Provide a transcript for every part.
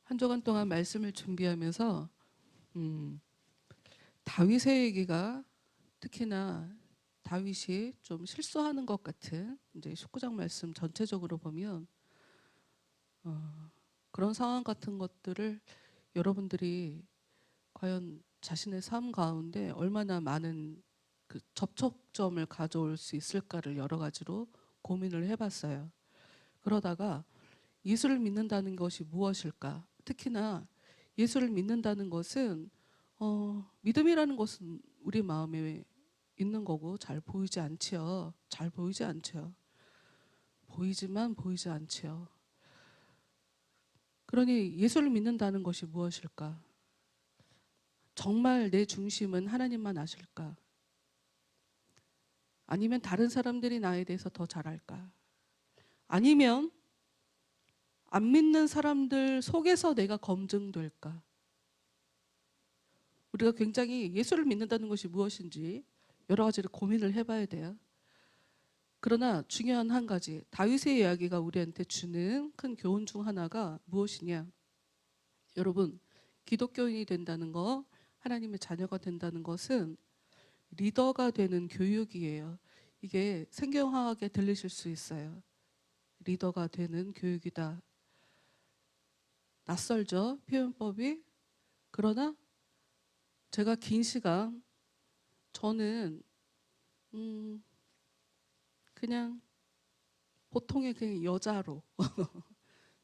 한 주간 동안 말씀을 준비하면서 다윗의 얘기가 특히나 다윗이 좀 실수하는 것 같은 이제 19장 말씀 전체적으로 보면 그런 상황 같은 것들을 여러분들이 과연 자신의 삶 가운데 얼마나 많은 그 접촉점을 가져올 수 있을까를 여러 가지로 고민을 해봤어요. 그러다가 예수를 믿는다는 것이 무엇일까? 특히나 예수를 믿는다는 것은 믿음이라는 것은 우리 마음에 있는 거고 잘 보이지 않지요. 잘 보이지 않죠. 보이지만 보이지 않지요. 그러니 예수를 믿는다는 것이 무엇일까? 정말 내 중심은 하나님만 아실까? 아니면 다른 사람들이 나에 대해서 더 잘 알까? 아니면 안 믿는 사람들 속에서 내가 검증될까? 우리가 굉장히 예수를 믿는다는 것이 무엇인지 여러 가지를 고민을 해봐야 돼요. 그러나 중요한 한 가지, 다윗의 이야기가 우리한테 주는 큰 교훈 중 하나가 무엇이냐? 여러분, 기독교인이 된다는 거, 하나님의 자녀가 된다는 것은 리더가 되는 교육이에요. 이게 생경하게 들리실 수 있어요. 리더가 되는 교육이다. 낯설죠? 표현법이. 그러나 제가 긴 시간 저는 그냥 보통의 그냥 여자로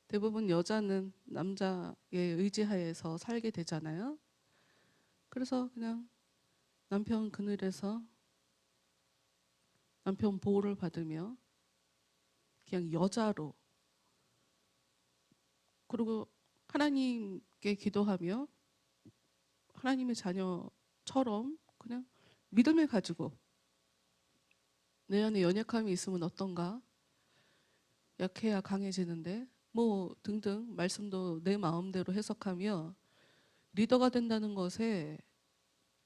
대부분 여자는 남자의 의지하에서 살게 되잖아요. 그래서 그냥 남편 그늘에서 남편 보호를 받으며 그냥 여자로, 그리고 하나님께 기도하며 하나님의 자녀처럼 그냥 믿음을 가지고 내 안에 연약함이 있으면 어떤가? 약해야 강해지는데 뭐 등등 말씀도 내 마음대로 해석하며 리더가 된다는 것에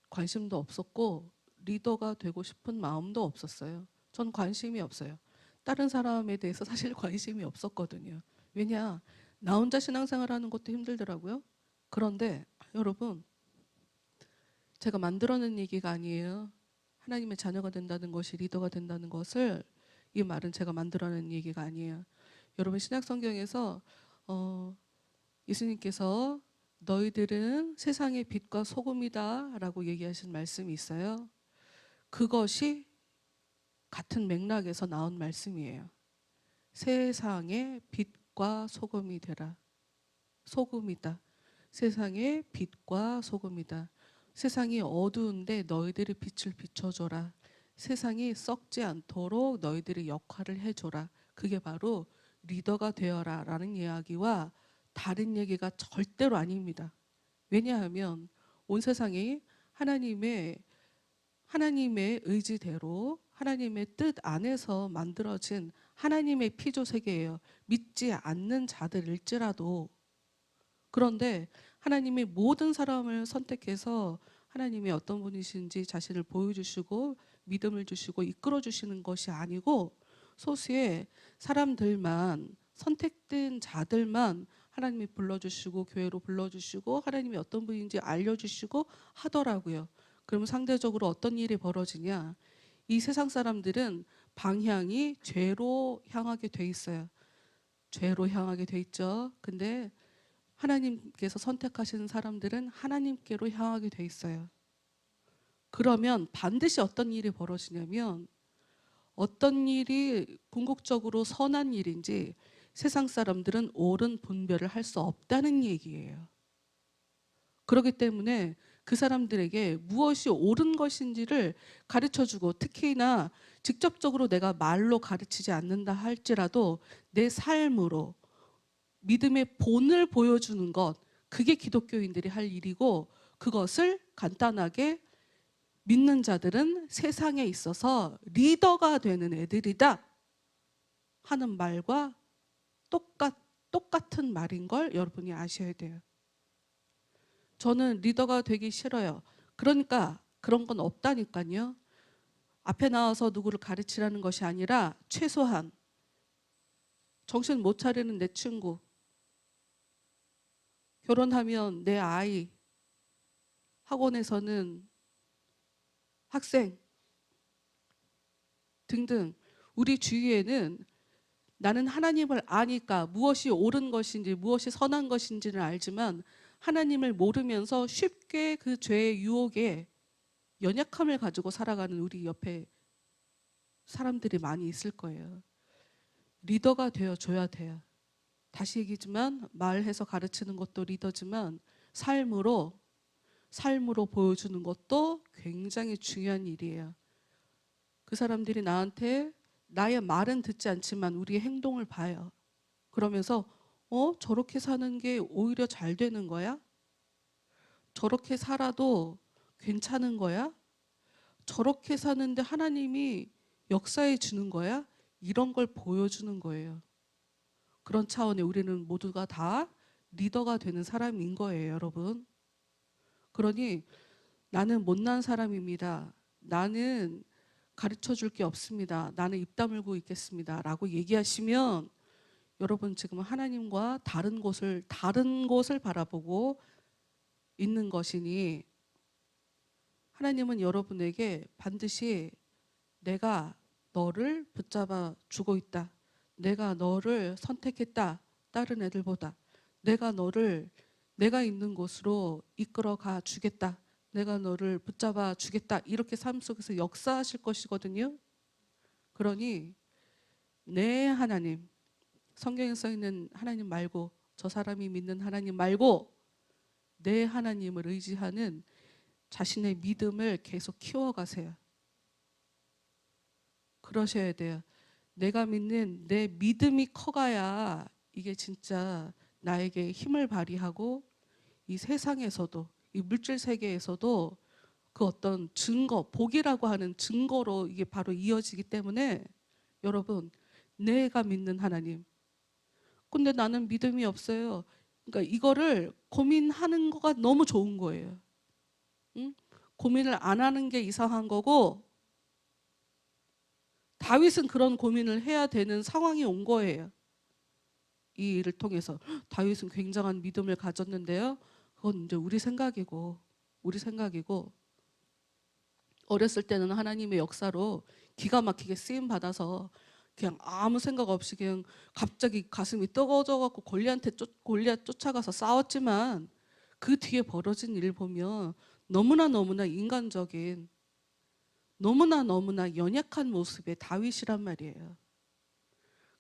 관심도 없었고 리더가 되고 싶은 마음도 없었어요. 전 관심이 없어요. 다른 사람에 대해서 사실 관심이 없었거든요. 왜냐? 나 혼자 신앙생활 하는 것도 힘들더라고요. 그런데 여러분, 제가 만들어낸 얘기가 아니에요. 하나님의 자녀가 된다는 것이 리더가 된다는 것을, 이 말은 제가 만들어낸 얘기가 아니에요. 여러분, 신약 성경에서 예수님께서 너희들은 세상의 빛과 소금이다 라고 얘기하신 말씀이 있어요. 그것이 같은 맥락에서 나온 말씀이에요. 세상의 빛과 소금이 되라. 소금이다. 세상의 빛과 소금이다. 세상이 어두운데 너희들이 빛을 비춰줘라. 세상이 썩지 않도록 너희들이 역할을 해줘라. 그게 바로 리더가 되어라 라는 이야기와 다른 얘기가 절대로 아닙니다. 왜냐하면 온 세상이 하나님의 의지대로 하나님의 뜻 안에서 만들어진 하나님의 피조 세계예요. 믿지 않는 자들일지라도. 그런데 하나님이 모든 사람을 선택해서 하나님이 어떤 분이신지 자신을 보여주시고 믿음을 주시고 이끌어 주시는 것이 아니고 소수의 사람들만, 선택된 자들만 하나님이 불러주시고 교회로 불러주시고 하나님이 어떤 분인지 알려주시고 하더라고요. 그러면 상대적으로 어떤 일이 벌어지냐? 이 세상 사람들은 방향이 죄로 향하게 돼 있어요. 죄로 향하게 돼 있죠. 근데 하나님께서 선택하시는 사람들은 하나님께로 향하게 돼 있어요. 그러면 반드시 어떤 일이 벌어지냐면, 어떤 일이 궁극적으로 선한 일인지 세상 사람들은 옳은 분별을 할 수 없다는 얘기예요. 그렇기 때문에 그 사람들에게 무엇이 옳은 것인지를 가르쳐주고, 특히나 직접적으로 내가 말로 가르치지 않는다 할지라도 내 삶으로 믿음의 본을 보여주는 것, 그게 기독교인들이 할 일이고, 그것을 간단하게 믿는 자들은 세상에 있어서 리더가 되는 애들이다 하는 말과 똑같은 말인 걸 여러분이 아셔야 돼요. 저는 리더가 되기 싫어요. 그러니까 그런 건 없다니까요. 앞에 나와서 누구를 가르치라는 것이 아니라 최소한 정신 못 차리는 내 친구, 결혼하면 내 아이, 학원에서는 학생 등등 우리 주위에는 나는 하나님을 아니까 무엇이 옳은 것인지 무엇이 선한 것인지를 알지만 하나님을 모르면서 쉽게 그 죄의 유혹에 연약함을 가지고 살아가는 우리 옆에 사람들이 많이 있을 거예요. 리더가 되어줘야 돼요. 다시 얘기지만 말해서 가르치는 것도 리더지만 삶으로 보여주는 것도 굉장히 중요한 일이에요. 그 사람들이 나한테 나의 말은 듣지 않지만 우리의 행동을 봐요. 그러면서 저렇게 사는 게 오히려 잘 되는 거야? 저렇게 살아도 괜찮은 거야? 저렇게 사는데 하나님이 역사해 주는 거야? 이런 걸 보여주는 거예요. 그런 차원에 우리는 모두가 다 리더가 되는 사람인 거예요, 여러분. 그러니 나는 못난 사람입니다. 나는 가르쳐 줄 게 없습니다. 나는 입 다물고 있겠습니다. 라고 얘기하시면 여러분 지금 하나님과 다른 곳을 바라보고 있는 것이니 하나님은 여러분에게 반드시 내가 너를 붙잡아 주고 있다. 내가 너를 선택했다. 다른 애들보다. 내가 너를 내가 있는 곳으로 이끌어 가 주겠다. 내가 너를 붙잡아 주겠다. 이렇게 삶 속에서 역사하실 것이거든요. 그러니 내 하나님, 성경에 써 있는 하나님 말고 저 사람이 믿는 하나님 말고 내 하나님을 의지하는 자신의 믿음을 계속 키워가세요. 그러셔야 돼요. 내가 믿는 내 믿음이 커가야 이게 진짜 나에게 힘을 발휘하고 이 세상에서도 이 물질 세계에서도 그 어떤 증거, 복이라고 하는 증거로 이게 바로 이어지기 때문에 여러분 내가 믿는 하나님. 근데 나는 믿음이 없어요. 그러니까 이거를 고민하는 거가 너무 좋은 거예요. 응? 고민을 안 하는 게 이상한 거고 다윗은 그런 고민을 해야 되는 상황이 온 거예요. 이 일을 통해서 다윗은 굉장한 믿음을 가졌는데요. 그건 이제 우리 생각이고 어렸을 때는 하나님의 역사로 기가 막히게 쓰임 받아서 그냥 아무 생각 없이 그냥 갑자기 가슴이 뜨거워져 갖고 골리앗 쫓아가서 싸웠지만 그 뒤에 벌어진 일 보면 너무나 인간적인 너무나 연약한 모습의 다윗이란 말이에요.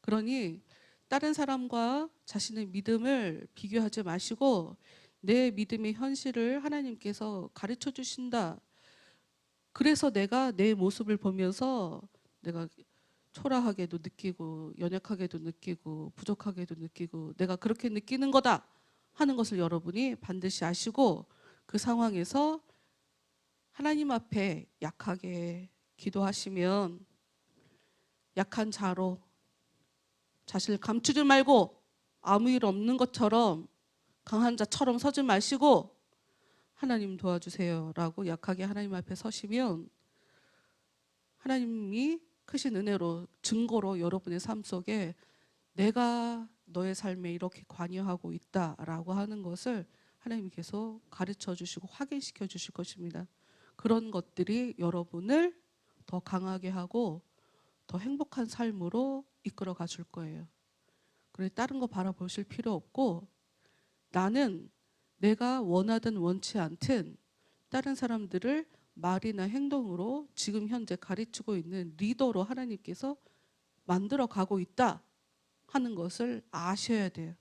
그러니 다른 사람과 자신의 믿음을 비교하지 마시고 내 믿음의 현실을 하나님께서 가르쳐 주신다. 그래서 내가 내 모습을 보면서 내가 초라하게도 느끼고 연약하게도 느끼고 부족하게도 느끼고 내가 그렇게 느끼는 거다 하는 것을 여러분이 반드시 아시고 그 상황에서 하나님 앞에 약하게 기도하시면 약한 자로 자신을 감추지 말고 아무 일 없는 것처럼 강한 자처럼 서지 마시고 하나님 도와주세요 라고 약하게 하나님 앞에 서시면 하나님이 크신 은혜로 증거로 여러분의 삶 속에 내가 너의 삶에 이렇게 관여하고 있다라고 하는 것을 하나님께서 가르쳐 주시고 확인시켜 주실 것입니다. 그런 것들이 여러분을 더 강하게 하고 더 행복한 삶으로 이끌어 가 줄 거예요. 그래 다른 거 바라보실 필요 없고 나는 내가 원하든 원치 않든 다른 사람들을 말이나 행동으로 지금 현재 가르치고 있는 리더로 하나님께서 만들어 가고 있다 하는 것을 아셔야 돼요.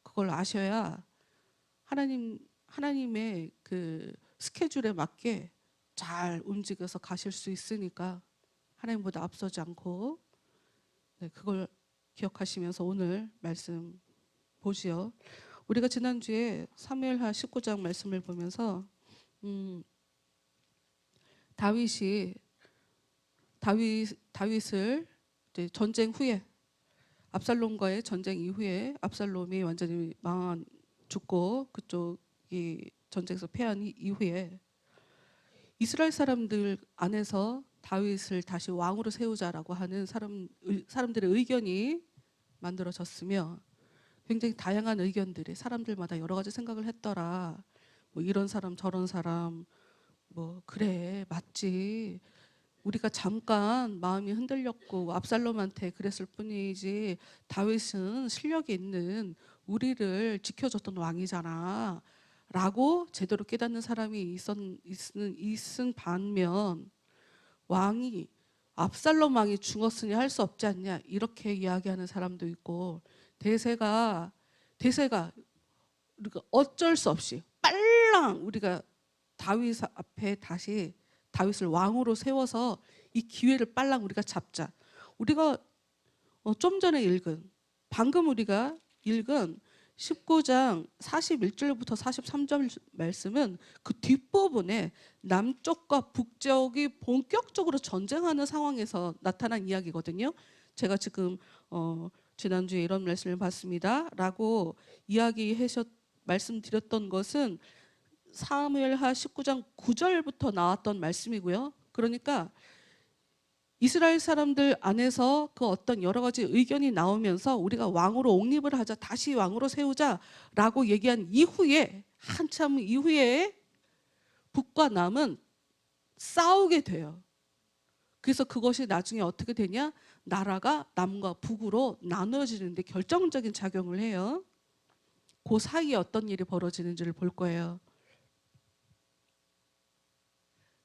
그걸 아셔야 하나님의 그 스케줄에 맞게 잘 움직여서 가실 수 있으니까 하나님보다 앞서지 않고 그걸 기억하시면서 오늘 말씀 보시오. 우리가 지난주에 사무엘하 19장 말씀을 보면서 다윗을 이제 전쟁 후에 압살롬과의 전쟁 이후에 압살롬이 완전히 죽고 그쪽이 전쟁에서 패한 이후에 이스라엘 사람들 안에서 다윗을 다시 왕으로 세우자라고 하는 사람들의 의견이 만들어졌으며 굉장히 다양한 의견들이 사람들마다 여러 가지 생각을 했더라. 뭐 이런 사람 저런 사람 뭐 그래 맞지. 우리가 잠깐 마음이 흔들렸고 압살롬한테 그랬을 뿐이지 다윗은 실력이 있는 우리를 지켜줬던 왕이잖아. 라고 제대로 깨닫는 사람이 있은 반면 왕이 압살롬 왕이 죽었으니 할 수 없지 않냐 이렇게 이야기하는 사람도 있고 대세가 우리가 어쩔 수 없이 빨랑 우리가 다윗 앞에 다시 다윗을 왕으로 세워서 이 기회를 빨랑 우리가 잡자. 우리가 좀 전에 읽은 방금 우리가 읽은 19장 41절부터 43절 말씀은 그 뒷부분에 남쪽과 북쪽이 본격적으로 전쟁하는 상황에서 나타난 이야기거든요. 제가 지금 지난주에 이런 말씀을 봤습니다 라고 말씀드렸던 것은 사무엘하 19장 9절부터 나왔던 말씀이고요. 그러니까 이스라엘 사람들 안에서 그 어떤 여러 가지 의견이 나오면서 우리가 왕으로 옹립을 하자, 다시 왕으로 세우자라고 얘기한 이후에 한참 이후에 북과 남은 싸우게 돼요. 그래서 그것이 나중에 어떻게 되냐? 나라가 남과 북으로 나누어지는데 결정적인 작용을 해요. 그 사이에 어떤 일이 벌어지는지를 볼 거예요.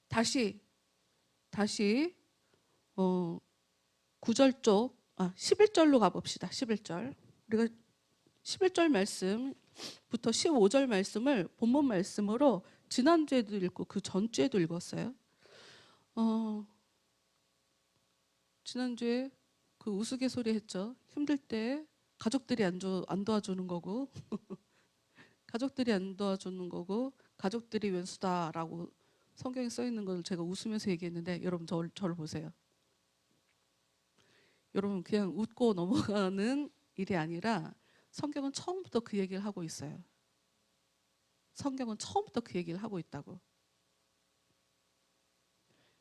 다시 9절 쪽 11절로 가봅시다. 11절. 우리가 11절 말씀부터 15절 말씀을 본문 말씀으로 지난주에도 읽고 그 전주에도 읽었어요. 지난주에 그 우스갯소리 했죠. 힘들 때 가족들이 안 도와주는 거고 가족들이 안 도와주는 거고 가족들이 왼수다라고 성경에 써 있는 걸 제가 웃으면서 얘기했는데 여러분 저를 보세요. 여러분 그냥 웃고 넘어가는 일이 아니라 성경은 처음부터 그 얘기를 하고 있어요. 성경은 처음부터 그 얘기를 하고 있다고.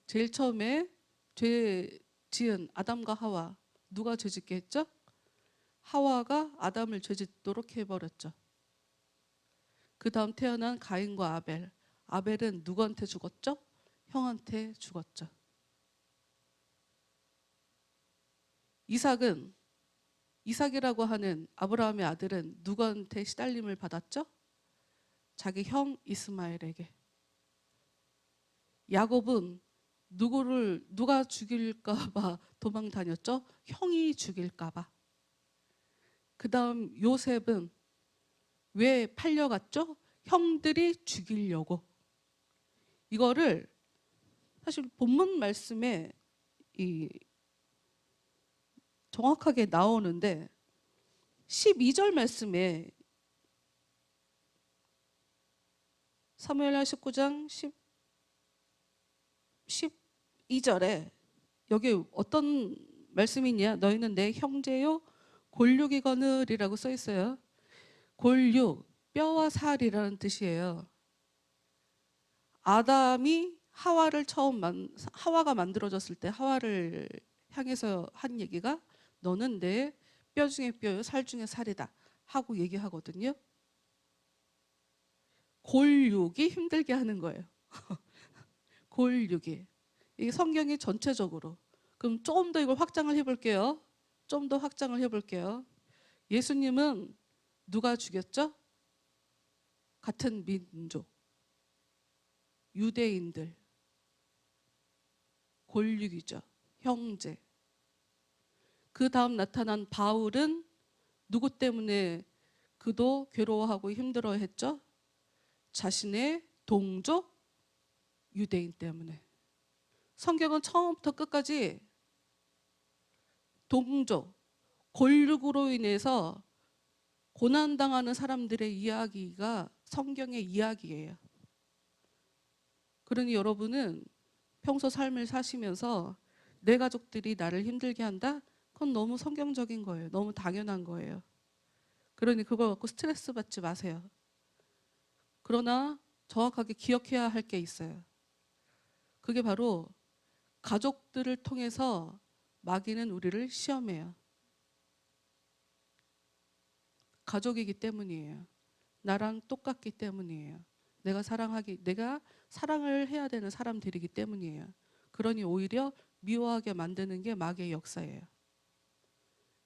제일 처음에 죄 지은 아담과 하와 누가 죄짓게 했죠? 하와가 아담을 죄짓도록 해버렸죠. 그 다음 태어난 가인과 아벨은 누구한테 죽었죠? 형한테 죽었죠. 이삭이라고 하는 아브라함의 아들은 누구한테 시달림을 받았죠? 자기 형 이스마엘에게. 야곱은 누가 죽일까 봐 도망 다녔죠? 형이 죽일까 봐. 그 다음 요셉은 왜 팔려갔죠? 형들이 죽이려고. 이거를 사실 본문 말씀에 정확하게 나오는데 12절 말씀에 사무엘하 19장 12절에 여기 어떤 말씀이냐? 너희는 내 형제요 골육이거늘이라고 써 있어요. 골육, 뼈와 살이라는 뜻이에요. 아담이 하와가 만들어졌을 때 하와를 향해서 한 얘기가 너는 내 뼈 중에 뼈요 살 중에 살이다 하고 얘기하거든요. 골육이 힘들게 하는 거예요. 골육이. 이게 성경이 전체적으로. 그럼 조금 더 이걸 확장을 해볼게요. 예수님은 누가 죽였죠? 같은 민족. 유대인들. 골육이죠. 형제. 그 다음 나타난 바울은 누구 때문에 그도 괴로워하고 힘들어했죠? 자신의 동족 유대인 때문에. 성경은 처음부터 끝까지 동족, 골육으로 인해서 고난당하는 사람들의 이야기가 성경의 이야기예요. 그러니 여러분은 평소 삶을 사시면서 내 가족들이 나를 힘들게 한다? 그건 너무 성경적인 거예요. 너무 당연한 거예요. 그러니 그걸 갖고 스트레스 받지 마세요. 그러나 정확하게 기억해야 할 게 있어요. 그게 바로 가족들을 통해서 마귀는 우리를 시험해요. 가족이기 때문이에요. 나랑 똑같기 때문이에요. 내가 사랑을 해야 되는 사람들이기 때문이에요. 그러니 오히려 미워하게 만드는 게 마귀의 역사예요.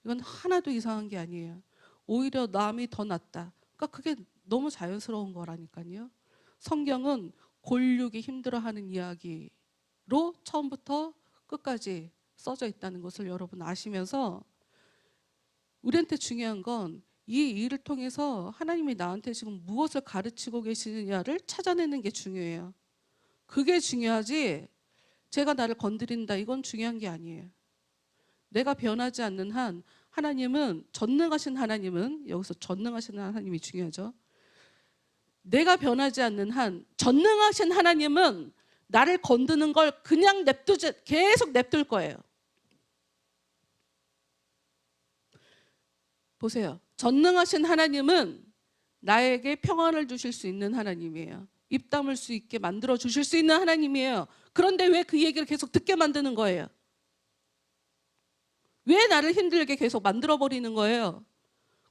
이건 하나도 이상한 게 아니에요. 오히려 남이 더 낫다. 그러니까 그게 너무 자연스러운 거라니까요. 성경은 골육이 힘들어하는 이야기로 처음부터 끝까지 써져 있다는 것을 여러분 아시면서 우리한테 중요한 건 이 일을 통해서 하나님이 나한테 지금 무엇을 가르치고 계시느냐를 찾아내는 게 중요해요. 그게 중요하지 제가 나를 건드린다 이건 중요한 게 아니에요. 내가 변하지 않는 한 하나님은 전능하신 하나님은 여기서 전능하신 하나님이 중요하죠. 내가 변하지 않는 한 전능하신 하나님은 나를 건드는 걸 그냥 계속 냅둘 거예요. 보세요. 전능하신 하나님은 나에게 평안을 주실 수 있는 하나님이에요. 입 다물 수 있게 만들어 주실 수 있는 하나님이에요. 그런데 왜 그 얘기를 계속 듣게 만드는 거예요? 왜 나를 힘들게 계속 만들어 버리는 거예요?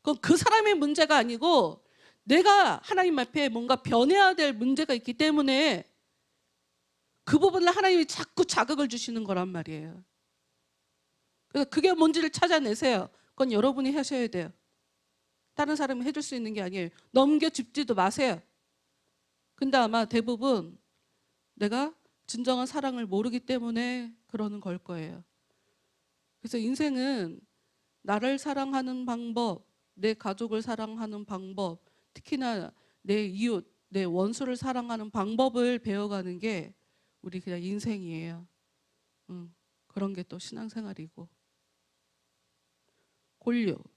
그건 그 사람의 문제가 아니고 내가 하나님 앞에 뭔가 변해야 될 문제가 있기 때문에 그 부분을 하나님이 자꾸 자극을 주시는 거란 말이에요. 그래서 그게 뭔지를 찾아내세요. 그건 여러분이 하셔야 돼요. 다른 사람이 해줄 수 있는 게 아니에요. 넘겨짚지도 마세요. 근데 아마 대부분 내가 진정한 사랑을 모르기 때문에 그러는 걸 거예요. 그래서 인생은 나를 사랑하는 방법, 내 가족을 사랑하는 방법, 특히나 내 이웃, 내 원수를 사랑하는 방법을 배워가는 게 우리 그냥 인생이에요. 그런 게 또 신앙생활이고. 골육.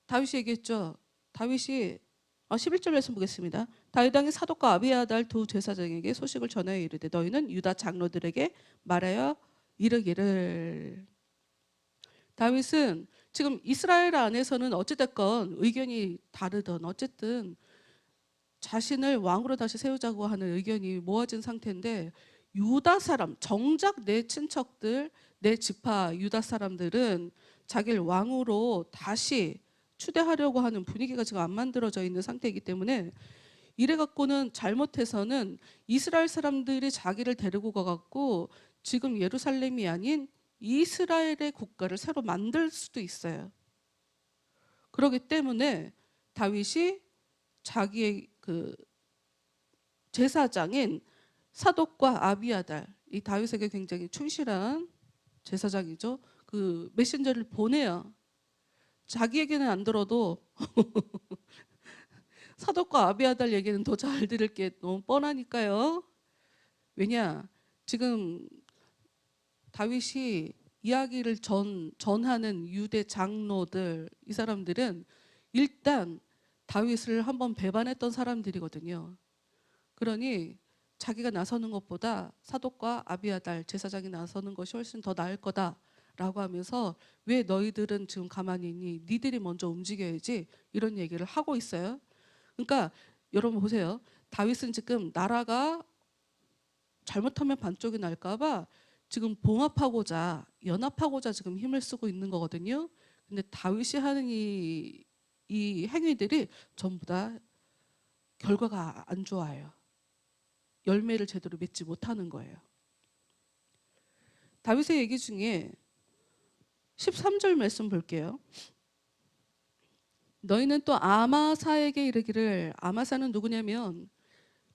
다윗이 얘기했죠. 다윗이 11절 말씀 보겠습니다. 다윗 왕이 사독과 아비아달 두 제사장에게 소식을 전하여 이르되 너희는 유다 장로들에게 말하여 이르기를. 다윗은 지금 이스라엘 안에서는 어찌됐건 의견이 다르던 어쨌든 자신을 왕으로 다시 세우자고 하는 의견이 모아진 상태인데 유다 사람, 정작 내 친척들, 내 지파 유다 사람들은 자기를 왕으로 다시 추대하려고 하는 분위기가 지금 안 만들어져 있는 상태이기 때문에 이래 갖고는 잘못해서는 이스라엘 사람들이 자기를 데리고 가갖고 지금 예루살렘이 아닌 이스라엘의 국가를 새로 만들 수도 있어요. 그렇기 때문에 다윗이 자기의 그 제사장인 사독과 아비아달, 이 다윗에게 굉장히 충실한 제사장이죠. 그 메신저를 보내요. 자기에게는 안 들어도 사독과 아비아달 얘기는 더 잘 들을 게 너무 뻔하니까요. 왜냐? 지금 다윗이 이야기를 전하는 유대 장로들, 이 사람들은 일단 다윗을 한번 배반했던 사람들이거든요. 그러니 자기가 나서는 것보다 사독과 아비아달 제사장이 나서는 것이 훨씬 더 나을 거다라고 하면서 왜 너희들은 지금 가만히 있니? 니들이 먼저 움직여야지 이런 얘기를 하고 있어요. 그러니까 여러분 보세요. 다윗은 지금 나라가 잘못하면 반쪽이 날까 봐 지금 봉합하고자 연합하고자 지금 힘을 쓰고 있는 거거든요. 근데 다윗이 하는 이 행위들이 전부 다 결과가 안 좋아요. 열매를 제대로 맺지 못하는 거예요. 다윗의 얘기 중에 13절 말씀 볼게요. 너희는 또 아마사에게 이르기를. 아마사는 누구냐면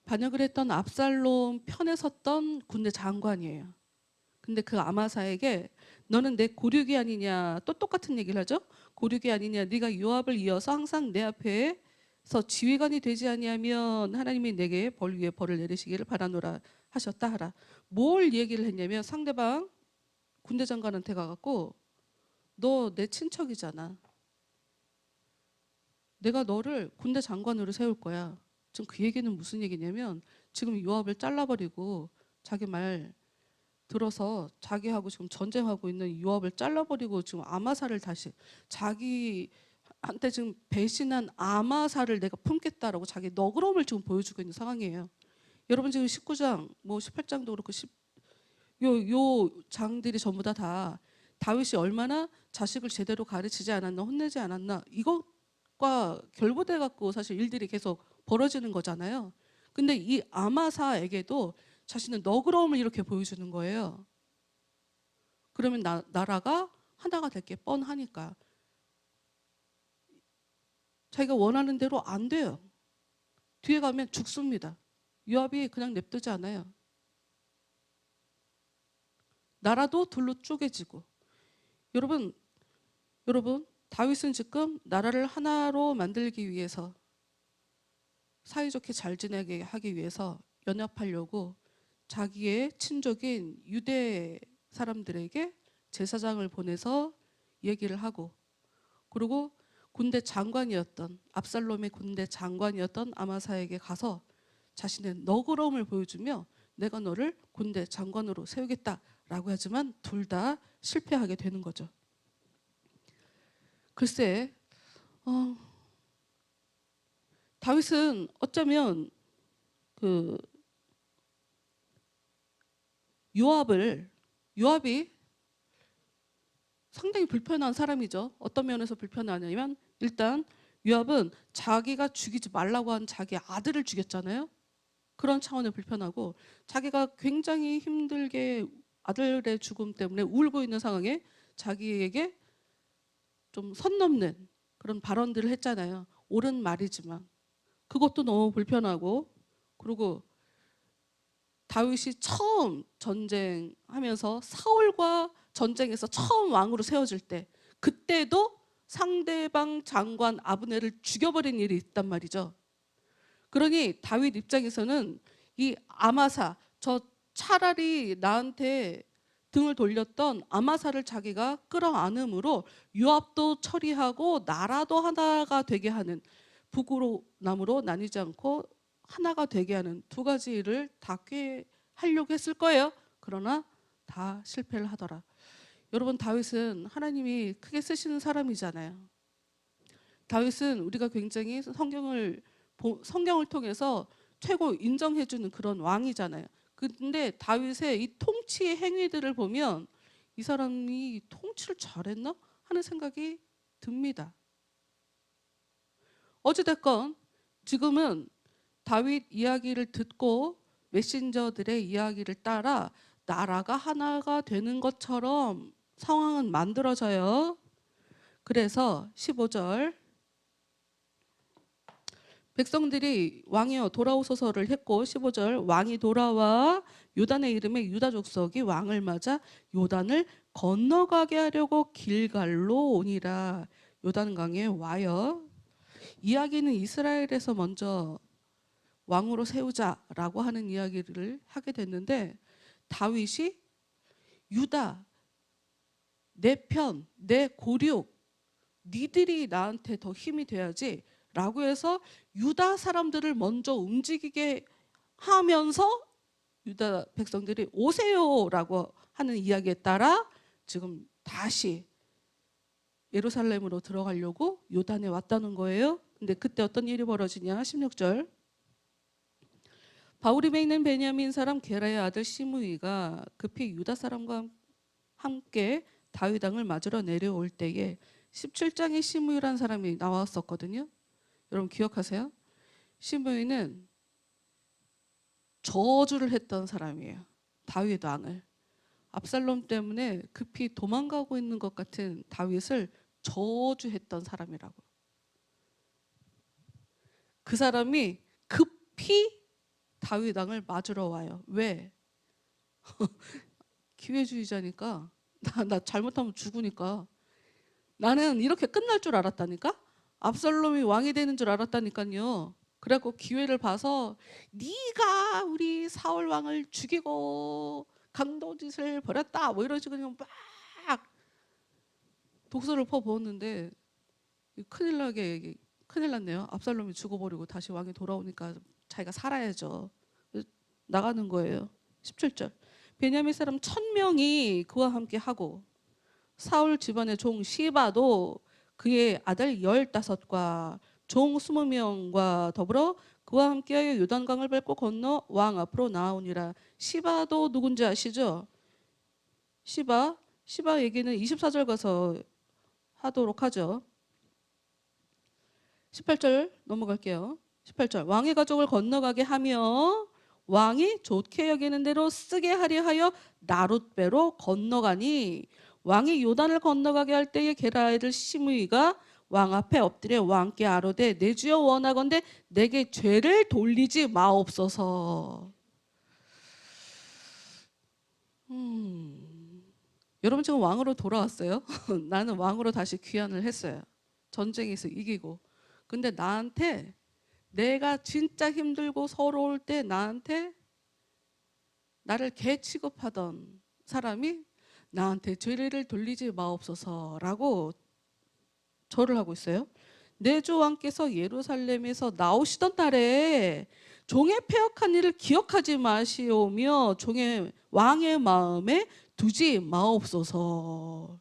반역을 했던 압살롬 편에 섰던 군대 장관이에요. 근데 그 아마사에게 너는 내 고륙이 아니냐, 또 똑같은 얘기를 하죠. 고륙이 아니냐, 네가 요압을 이어서 항상 내 앞에서 지휘관이 되지 아니하면 하나님이 내게 벌 위에 벌을 내리시기를 바라노라 하셨다 하라. 뭘 얘기를 했냐면 상대방 군대 장관한테 가갖고 너 내 친척이잖아. 내가 너를 군대 장관으로 세울 거야. 지금 그 얘기는 무슨 얘기냐면 지금 요압을 잘라버리고 자기 말 들어서 자기하고 지금 전쟁하고 있는 요압을 잘라버리고 지금 아마사를 다시 자기한테 지금 배신한 아마사를 내가 품겠다라고 자기 너그러움을 지금 보여주고 있는 상황이에요. 여러분 지금 19장 뭐 18장도 그렇고 요 장들이 전부 다 다윗이 얼마나 자식을 제대로 가르치지 않았나 혼내지 않았나 이거 다윗과 결부돼 갖고 사실 일들이 계속 벌어지는 거잖아요. 근데 이 아마사에게도 자신의 너그러움을 이렇게 보여주는 거예요. 그러면 나라가 하나가 될 게 뻔하니까. 자기가 원하는 대로 안 돼요. 뒤에 가면 죽습니다. 요압이 그냥 냅두지 않아요. 나라도 둘로 쪼개지고. 여러분 다윗은 지금 나라를 하나로 만들기 위해서, 사이좋게 잘 지내게 하기 위해서 연합하려고 자기의 친족인 유대 사람들에게 제사장을 보내서 얘기를 하고, 그리고 군대 장관이었던, 압살롬의 군대 장관이었던 아마사에게 가서 자신의 너그러움을 보여주며 내가 너를 군대 장관으로 세우겠다라고 하지만 둘 다 실패하게 되는 거죠. 글쎄, 다윗은 어쩌면 그 요압이 상당히 불편한 사람이죠. 어떤 면에서 불편하냐면, 일단 요압은 자기가 죽이지 말라고 한 자기 아들을 죽였잖아요. 그런 차원의 불편하고, 자기가 굉장히 힘들게 아들의 죽음 때문에 울고 있는 상황에 자기에게 좀 선 넘는 그런 발언들을 했잖아요. 옳은 말이지만 그것도 너무 불편하고, 그리고 다윗이 처음 전쟁하면서 사울과 전쟁에서 처음 왕으로 세워질 때, 그때도 상대방 장관 아브넬을 죽여버린 일이 있단 말이죠. 그러니 다윗 입장에서는 이 아마사, 저 차라리 나한테 등을 돌렸던 아마사를 자기가 끌어안음으로 요압도 처리하고 나라도 하나가 되게 하는, 북으로 남으로 나뉘지 않고 하나가 되게 하는 두 가지 일을 다 하려고 했을 거예요. 그러나 다 실패를 하더라. 여러분, 다윗은 하나님이 크게 쓰시는 사람이잖아요. 다윗은 우리가 굉장히 성경을 통해서 최고 인정해주는 그런 왕이잖아요. 근데 다윗의 이 통치의 행위들을 보면 이 사람이 통치를 잘했나 하는 생각이 듭니다. 어찌됐건 지금은 다윗 이야기를 듣고 메신저들의 이야기를 따라 나라가 하나가 되는 것처럼 상황은 만들어져요. 그래서 15절, 백성들이 왕이여 돌아오소서를 했고, 15절, 왕이 돌아와 요단의 이름의 유다 족속이 왕을 맞아 요단을 건너가게 하려고 길갈로 오니라. 요단강에 와요. 이야기는 이스라엘에서 먼저 왕으로 세우자라고 하는 이야기를 하게 됐는데, 다윗이 유다, 내 편, 내 고륙, 니들이 나한테 더 힘이 돼야지 라고 해서 유다 사람들을 먼저 움직이게 하면서 유다 백성들이 오세요 라고 하는 이야기에 따라 지금 다시 예루살렘으로 들어가려고 요단에 왔다는 거예요. 근데 그때 어떤 일이 벌어지냐, 16절, 바후림에 있는 베냐민 사람 게라의 아들 시므이가 급히 유다 사람과 함께 다윗 왕을 맞으러 내려올 때에 17장에 시므이라는 사람이 나왔었거든요. 여러분 기억하세요? 시므이는 저주를 했던 사람이에요. 다윗 왕을. 압살롬 때문에 급히 도망가고 있는 것 같은 다윗을 저주했던 사람이라고. 그 사람이 급히 다윗 왕을 맞으러 와요. 왜? 기회주의자니까. 나 잘못하면 죽으니까. 나는 이렇게 끝날 줄 알았다니까? 압살롬이 왕이 되는 줄 알았다니까요. 그래갖고 기회를 봐서 네가 우리 사울 왕을 죽이고 강도짓을 벌였다 뭐 이런 식으로 막 독서를 퍼부었는데 큰일 났네요. 압살롬이 죽어버리고 다시 왕이 돌아오니까 자기가 살아야죠. 나가는 거예요. 17절, 베냐민 사람 1000명이 그와 함께 하고 사울 집안의 종 시바도 그의 아들 15과 종 20명과 더불어 그와 함께하여 요단강을 밟고 건너 왕 앞으로 나아오니라. 시바도 누군지 아시죠? 시바 얘기는 24절 가서 하도록 하죠. 18절 넘어갈게요. 18절 왕의 가족을 건너가게 하며 왕이 좋게 여기는 대로 쓰게 하려 하여 나룻배로 건너가니 왕이 요단을 건너가게 할 때에 게라 아들 시므이가 왕 앞에 엎드려 왕께 아뢰되 내 주여 원하건대 내게 죄를 돌리지 마옵소서. 여러분 지금 왕으로 돌아왔어요. 나는 왕으로 다시 귀환을 했어요. 전쟁에서 이기고. 근데 나한테 내가 진짜 힘들고 서러울 때 나한테 나를 개 취급하던 사람이 나한테 죄를 돌리지 마옵소서라고 절을 하고 있어요. 내 주 왕께서 예루살렘에서 나오시던 날에 종의 패역한 일을 기억하지 마시오며 종의 왕의 마음에 두지 마옵소서.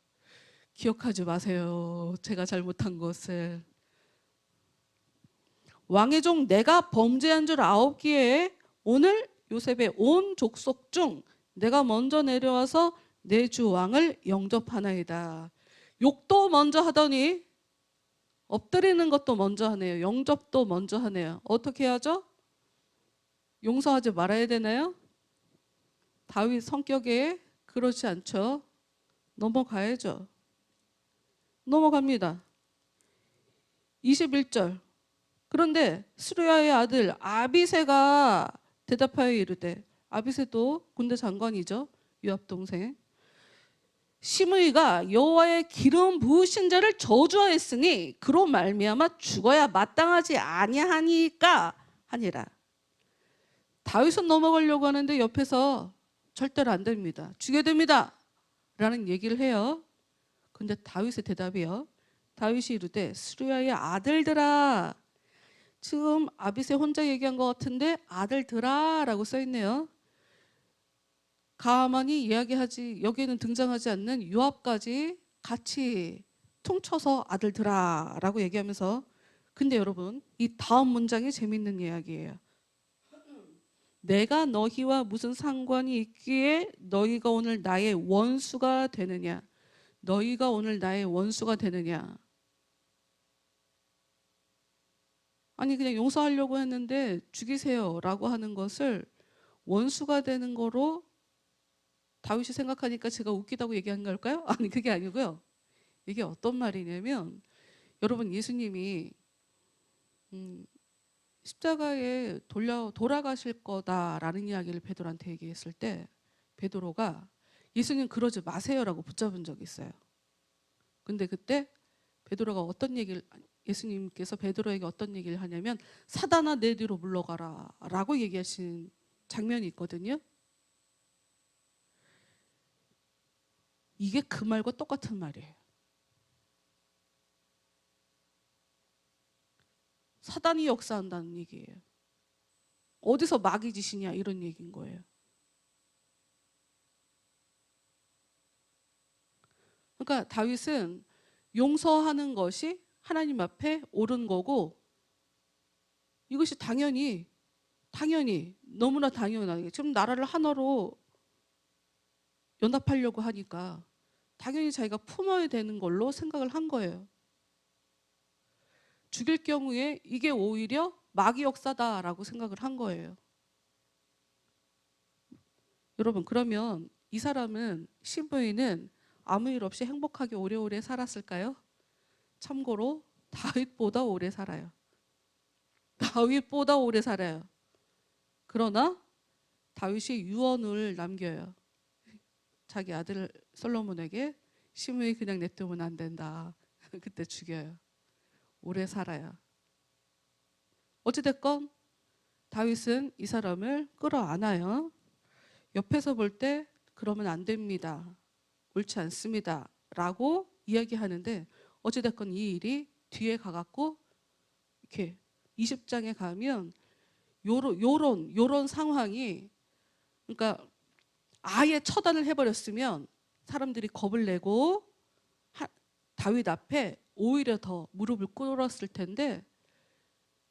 기억하지 마세요. 제가 잘못한 것을. 왕의 종 내가 범죄한 줄 아옵기에 오늘 요셉의 온 족속 중 내가 먼저 내려와서 내 주 왕을 영접하나이다. 욕도 먼저 하더니 엎드리는 것도 먼저 하네요. 영접도 먼저 하네요. 어떻게 하죠? 용서하지 말아야 되나요? 다윗 성격에 그렇지 않죠. 넘어가야죠. 넘어갑니다. 21절. 그런데 스루야의 아들 아비새가 대답하여 이르되, 아비새도 군대 장관이죠. 요압 동생. 시므이가 여호와의 기름 부으신 자를 저주하였으니 그로 말미암아 죽어야 마땅하지 아니하니까 하니라. 다윗은 넘어가려고 하는데 옆에서 절대로 안 됩니다. 죽여야 됩니다 라는 얘기를 해요. 근데 다윗의 대답이요. 다윗이 이르되 스루야의 아들들아. 지금 아비새 혼자 얘기한 것 같은데 아들들아 라고 써있네요. 가만히 이야기하지, 여기에는 등장하지 않는 요압까지 같이 퉁쳐서 아들들아 라고 얘기하면서, 근데 여러분 이 다음 문장이 재밌는 이야기예요. 내가 너희와 무슨 상관이 있기에 너희가 오늘 나의 원수가 되느냐. 너희가 오늘 나의 원수가 되느냐. 아니 그냥 용서하려고 했는데 죽이세요 라고 하는 것을 원수가 되는 거로 다윗이 생각하니까 제가 웃기다고 얘기한 걸까요? 아니 그게 아니고요. 이게 어떤 말이냐면, 여러분 예수님이 십자가에 돌아가실 거다라는 이야기를 베드로한테 얘기했을 때 베드로가 예수님 그러지 마세요라고 붙잡은 적이 있어요. 근데 그때 베드로가 예수님께서 베드로에게 어떤 얘기를 하냐면 사단아 내 뒤로 물러가라 라고 얘기하신 장면이 있거든요. 이게 그 말과 똑같은 말이에요. 사단이 역사한다는 얘기예요. 어디서 마귀 짓이냐 이런 얘기인 거예요. 그러니까 다윗은 용서하는 것이 하나님 앞에 옳은 거고, 이것이 당연히 너무나 당연하게 지금 나라를 하나로 연합하려고 하니까 당연히 자기가 품어야 되는 걸로 생각을 한 거예요. 죽일 경우에 이게 오히려 마귀 역사다라고 생각을 한 거예요. 여러분 그러면 이 사람은, 시므이는 아무 일 없이 행복하게 오래오래 살았을까요? 참고로 다윗보다 오래 살아요. 다윗보다 오래 살아요. 그러나 다윗이 유언을 남겨요. 자기 아들 솔로몬에게 시므이 그냥 냅두면 안 된다. 그때 죽여요. 오래 살아요. 어찌됐건 다윗은 이 사람을 끌어안아요. 옆에서 볼 때 그러면 안 됩니다. 옳지 않습니다. 라고 이야기하는데, 어찌됐건 이 일이 뒤에 가갖고 이렇게 20장에 가면 요런 상황이, 그러니까 아예 처단을 해버렸으면 사람들이 겁을 내고 다윗 앞에 오히려 더 무릎을 꿇었을 텐데,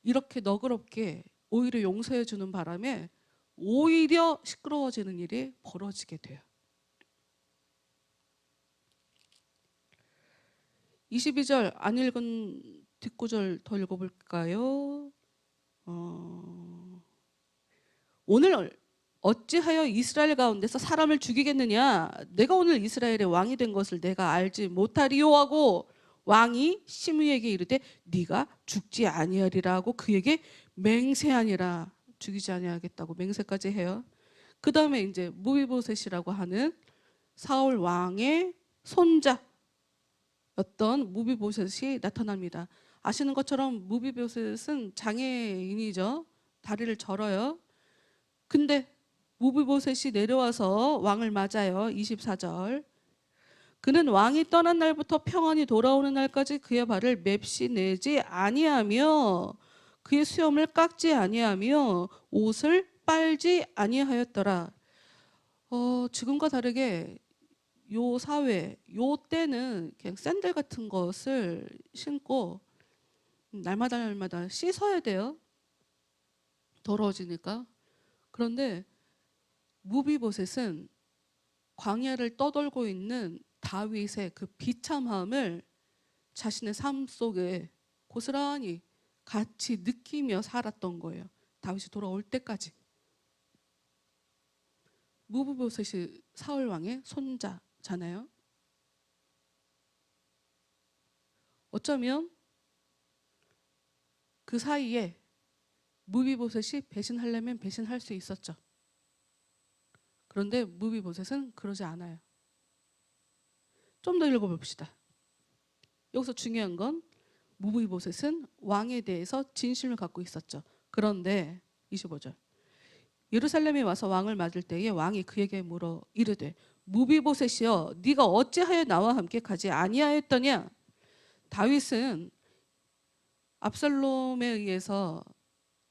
이렇게 너그럽게 오히려 용서해 주는 바람에 오히려 시끄러워지는 일이 벌어지게 돼요. 22절 안 읽은 뒷구절 더 읽어볼까요? 오늘 어찌하여 이스라엘 가운데서 사람을 죽이겠느냐? 내가 오늘 이스라엘의 왕이 된 것을 내가 알지 못하리요 하고 왕이 시므이에게 이르되 네가 죽지 아니하리라 하고 그에게 맹세하니라. 죽이지 아니하겠다고 맹세까지 해요. 그 다음에 이제 무비보셋이라고 하는 사울 왕의 손자였던 무비보셋이 나타납니다. 아시는 것처럼 무비보셋은 장애인이죠. 다리를 절어요. 근데 무비보셋이 내려와서 왕을 맞아요. 24절. 그는 왕이 떠난 날부터 평안히 돌아오는 날까지 그의 발을 맵시 내지 아니하며 그의 수염을 깎지 아니하며 옷을 빨지 아니하였더라. 지금과 다르게 요 사회, 요 때는 그냥 샌들 같은 것을 신고 날마다 씻어야 돼요. 더러워지니까. 그런데 무비보셋은 광야를 떠돌고 있는 다윗의 그 비참함을 자신의 삶 속에 고스란히 같이 느끼며 살았던 거예요. 다윗이 돌아올 때까지. 무비보셋이 사울 왕의 손자잖아요. 어쩌면 그 사이에 무비보셋이 배신하려면 배신할 수 있었죠. 그런데 무비보셋은 그러지 않아요. 좀 더 읽어봅시다. 여기서 중요한 건 무비보셋은 왕에 대해서 진심을 갖고 있었죠. 그런데 25절 예루살렘에 와서 왕을 맞을 때에 왕이 그에게 물어 이르되 무비보셋이여 네가 어찌하여 나와 함께 가지 아니하였더냐. 다윗은 압살롬에 의해서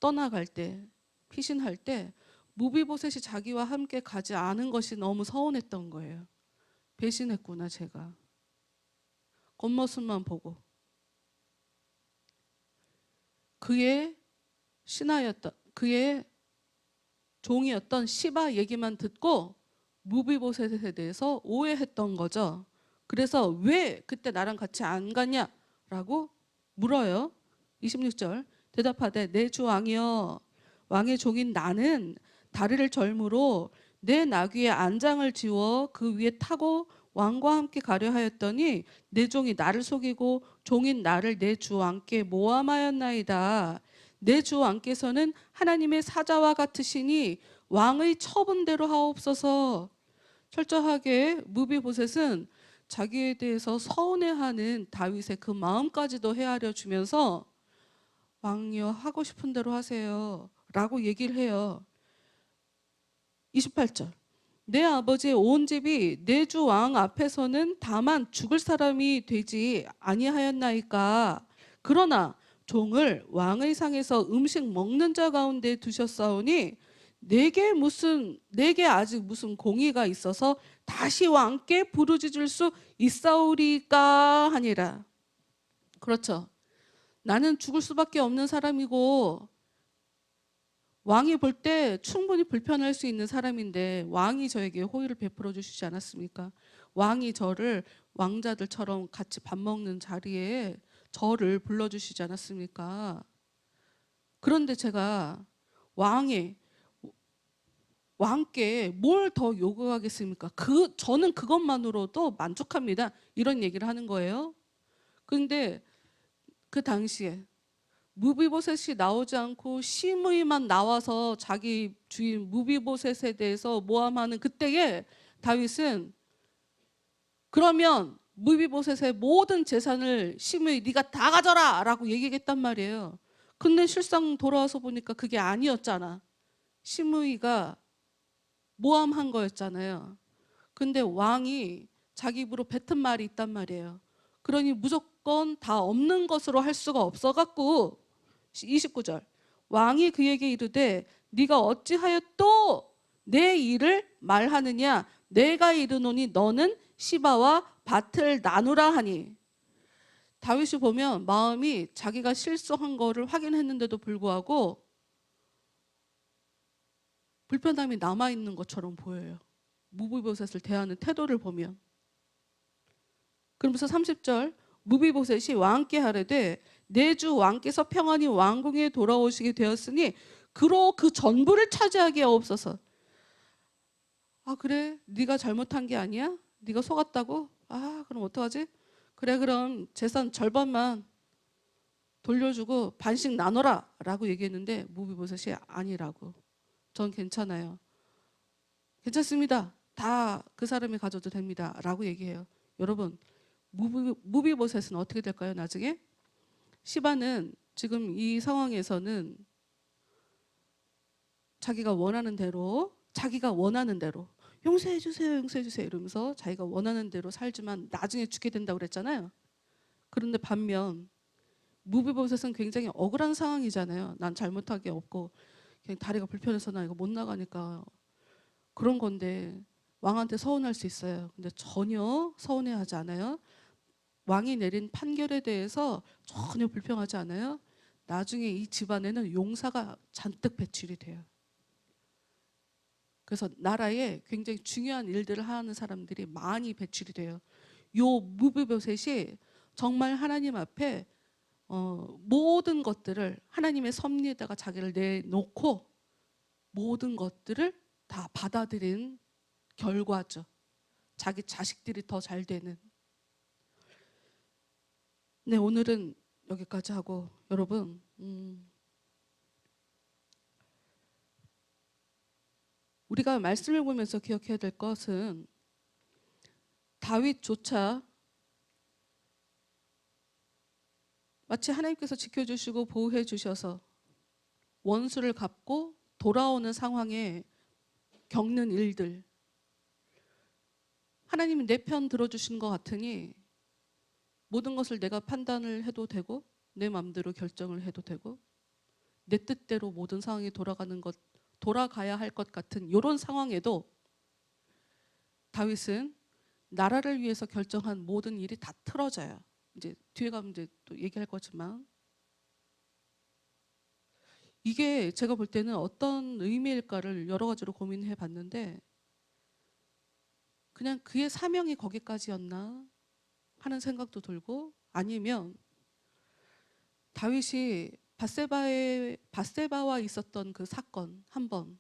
떠나갈 때 피신할 때 무비보셋이 자기와 함께 가지 않은 것이 너무 서운했던 거예요. 배신했구나 제가. 겉모습만 보고. 그의 신하였던 그의 종이었던 시바 얘기만 듣고 무비보셋에 대해서 오해했던 거죠. 그래서 왜 그때 나랑 같이 안 가냐라고 물어요. 26절 대답하되 내 주 왕이여 왕의 종인 나는 다리를 절므로 내 나귀의 안장을 지워 그 위에 타고 왕과 함께 가려 하였더니 내 종이 나를 속이고 종인 나를 내 주 왕께 모함하였나이다. 내 주 왕께서는 하나님의 사자와 같으시니 왕의 처분대로 하옵소서. 철저하게 무비보셋은 자기에 대해서 서운해하는 다윗의 그 마음까지도 헤아려 주면서 왕이여 하고 싶은 대로 하세요 라고 얘기를 해요. 28절 내 아버지의 온 집이 내 주 왕 앞에서는 다만 죽을 사람이 되지 아니하였나이까. 그러나 종을 왕의 상에서 음식 먹는 자 가운데 두셨사오니 내게 아직 무슨 공의가 있어서 다시 왕께 부르짖을 수 있사오리까 하니라. 그렇죠. 나는 죽을 수밖에 없는 사람이고 왕이 볼 때 충분히 불편할 수 있는 사람인데 왕이 저에게 호의를 베풀어 주시지 않았습니까? 왕이 저를 왕자들처럼 같이 밥 먹는 자리에 저를 불러주시지 않았습니까? 그런데 제가 왕께 뭘 더 요구하겠습니까? 저는 그것만으로도 만족합니다. 이런 얘기를 하는 거예요. 그런데 그 당시에 무비보셋이 나오지 않고 시므이만 나와서 자기 주인 무비보셋에 대해서 모함하는 그때에 다윗은 그러면 무비보셋의 모든 재산을 시므이 네가 다 가져라 라고 얘기했단 말이에요. 근데 실상 돌아와서 보니까 그게 아니었잖아. 시므이가 모함한 거였잖아요. 근데 왕이 자기 입으로 뱉은 말이 있단 말이에요. 그러니 무조건 다 없는 것으로 할 수가 없어갖고 29절 왕이 그에게 이르되 네가 어찌하여 또 내 일을 말하느냐. 내가 이르노니 너는 시바와 밭을 나누라 하니. 다윗이 보면 마음이 자기가 실수한 거를 확인했는데도 불구하고 불편함이 남아있는 것처럼 보여요. 무비보셋을 대하는 태도를 보면. 그러면서 30절 무비보셋이 왕께 하려되 내 주 왕께서 평안히 왕궁에 돌아오시게 되었으니 그로 그 전부를 차지하게 하옵소서. 아 그래? 네가 잘못한 게 아니야? 네가 속았다고? 아 그럼 어떡하지? 그래 그럼 재산 절반만 돌려주고 반씩 나눠라 라고 얘기했는데 무비보셋이 아니라고. 전 괜찮아요. 괜찮습니다. 다 그 사람이 가져도 됩니다 라고 얘기해요. 여러분 무비보셋은 어떻게 될까요? 나중에 시바는 지금 이 상황에서는 자기가 원하는 대로 용서해 주세요 용서해 주세요 이러면서 자기가 원하는 대로 살지만 나중에 죽게 된다고 그랬잖아요. 그런데 반면 무비보셋은 굉장히 억울한 상황이잖아요. 난 잘못한 게 없고 그냥 다리가 불편해서 나 이거 못 나가니까 그런 건데 왕한테 서운할 수 있어요. 근데 전혀 서운해하지 않아요. 왕이 내린 판결에 대해서 전혀 불평하지 않아요. 나중에 이 집안에는 용사가 잔뜩 배출이 돼요. 그래서 나라에 굉장히 중요한 일들을 하는 사람들이 많이 배출이 돼요. 요 무비보셋이 정말 하나님 앞에 모든 것들을 하나님의 섭리에다가 자기를 내놓고 모든 것들을 다 받아들인 결과죠. 자기 자식들이 더 잘 되는. 네, 오늘은 여기까지 하고 여러분 우리가 말씀을 보면서 기억해야 될 것은 다윗조차 마치 하나님께서 지켜주시고 보호해 주셔서 원수를 갚고 돌아오는 상황에 겪는 일들, 하나님이 내 편 들어주시는 것 같으니 모든 것을 내가 판단을 해도 되고 내 마음대로 결정을 해도 되고 내 뜻대로 모든 상황이 돌아가야 할 것 같은 이런 상황에도 다윗은 나라를 위해서 결정한 모든 일이 다 틀어져요. 이제 뒤에 가면 이제 또 얘기할 거지만 이게 제가 볼 때는 어떤 의미일까를 여러 가지로 고민해 봤는데 그냥 그의 사명이 거기까지였나 하는 생각도 들고 아니면 다윗이 밧세바와 있었던 그 사건 한 번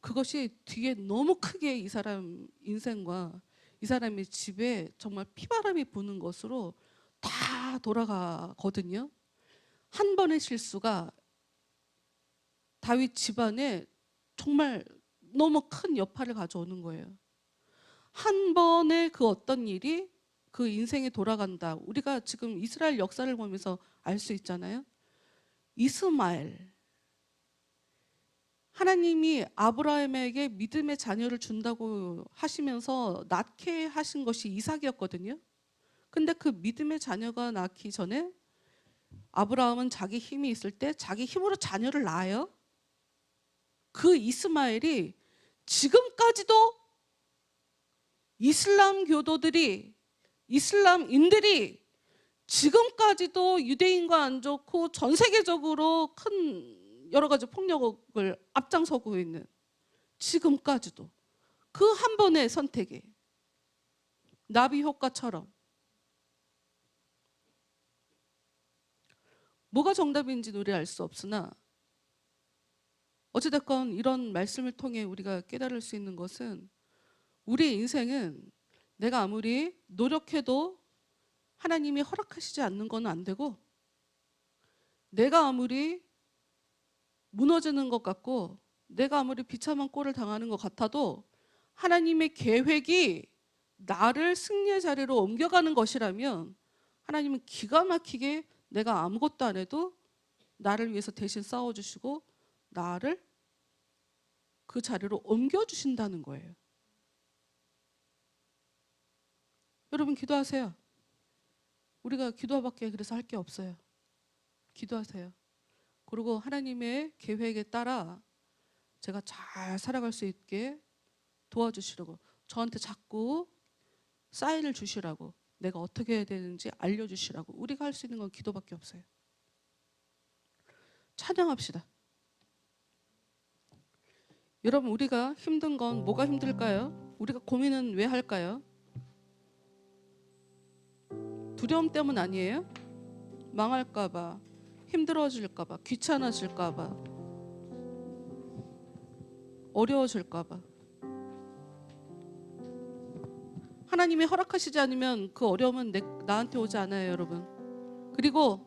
그것이 뒤에 너무 크게 이 사람 인생과 이 사람의 집에 정말 피바람이 부는 것으로 다 돌아가거든요. 한 번의 실수가 다윗 집안에 정말 너무 큰 여파를 가져오는 거예요. 한 번의 그 어떤 일이 그 인생에 돌아간다. 우리가 지금 이스라엘 역사를 보면서 알 수 있잖아요. 이스마엘, 하나님이 아브라함에게 믿음의 자녀를 준다고 하시면서 낳게 하신 것이 이삭이었거든요. 근데 그 믿음의 자녀가 낳기 전에 아브라함은 자기 힘이 있을 때 자기 힘으로 자녀를 낳아요. 그 이스마엘이 지금까지도 이슬람인들이 지금까지도 유대인과 안 좋고 전 세계적으로 큰 여러 가지 폭력을 앞장서고 있는 지금까지도 그 한 번의 선택이 나비 효과처럼 뭐가 정답인지는 우리 알 수 없으나 어찌됐건 이런 말씀을 통해 우리가 깨달을 수 있는 것은 우리의 인생은 내가 아무리 노력해도 하나님이 허락하시지 않는 건 안 되고 내가 아무리 무너지는 것 같고 내가 아무리 비참한 꼴을 당하는 것 같아도 하나님의 계획이 나를 승리의 자리로 옮겨가는 것이라면 하나님은 기가 막히게 내가 아무것도 안 해도 나를 위해서 대신 싸워주시고 나를 그 자리로 옮겨주신다는 거예요. 여러분 기도하세요. 우리가 기도밖에 그래서 할 게 없어요. 기도하세요. 그리고 하나님의 계획에 따라 제가 잘 살아갈 수 있게 도와주시라고 저한테 자꾸 사인을 주시라고 내가 어떻게 해야 되는지 알려주시라고 우리가 할 수 있는 건 기도밖에 없어요. 찬양합시다. 여러분 우리가 힘든 건 뭐가 힘들까요? 우리가 고민은 왜 할까요? 두려움 때문 아니에요? 망할까봐, 힘들어질까봐, 귀찮아질까봐, 어려워질까봐. 하나님이 허락하시지 않으면 그 어려움은 나한테 오지 않아요, 여러분. 그리고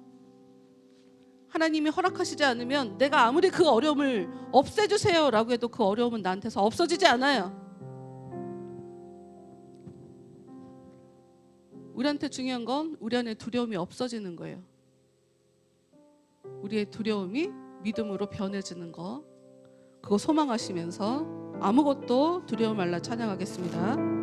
하나님이 허락하시지 않으면 내가 아무리 그 어려움을 없애주세요 라고 해도 그 어려움은 나한테서 없어지지 않아요. 우리한테 중요한 건 우리 안에 두려움이 없어지는 거예요. 우리의 두려움이 믿음으로 변해지는 거, 그거 소망하시면서 아무것도 두려워 말라 찬양하겠습니다.